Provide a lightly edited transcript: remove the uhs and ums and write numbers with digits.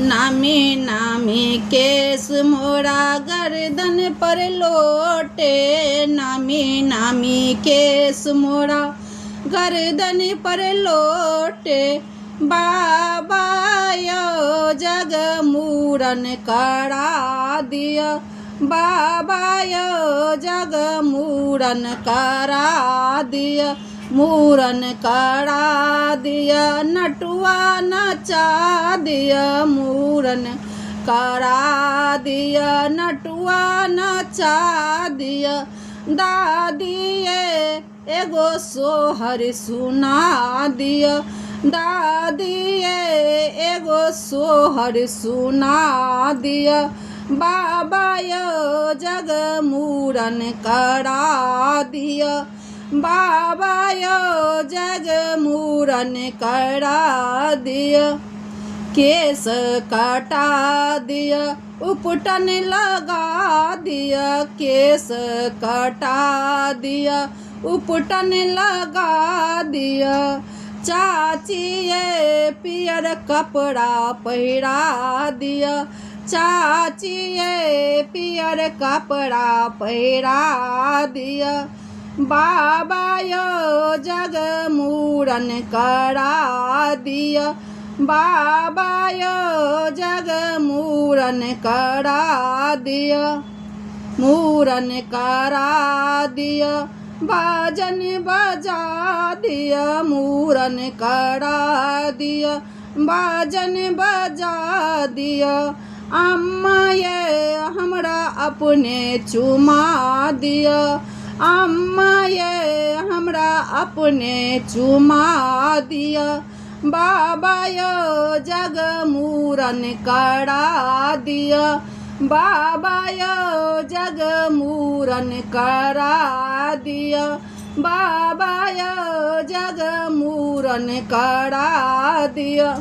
नामी नामी केस मोरा गर्दन पर लोटे, नामी नामी केस मोरा गर्दन पर लोटे। बाबा यो जग मूरन करा दिया, बाबा यो जग मूरन करा दिया, मूरन करा दिया, नटुआ नचा दिया, मूरन करा दिया, नटुआ नचा दिया। दादिए एगो सोहर सुना दिया, दादिए एगो सोहर सुना दिया। बाबा यो जग मूरन करा दिया, बाबा यो जग मूरन करा दिया। केस कटा दिया, उपटन लगा दिया, केस कटा दिया, उपटन लगा दिया। चाचिए पियर कपड़ा पहिरा दिया, चाचिए पियर कपड़ा पहिरा दिया। बाबा यो जग मूरन करा दिया, बाबा यो जग मूरन करा दिया, मूरन करा दिया। बाजन बजा दिया, मूरन करा दिया, बाजन बजा दिया। अम्मा ये हमरा अपने चुमा दिया, अम्मा ये हमरा अपने चुमा दिया। बाबा यो जग मूरन करा दिया, बाबा यो जग मूरन करा दिया, बाबा यो जग मूरन करा दिया।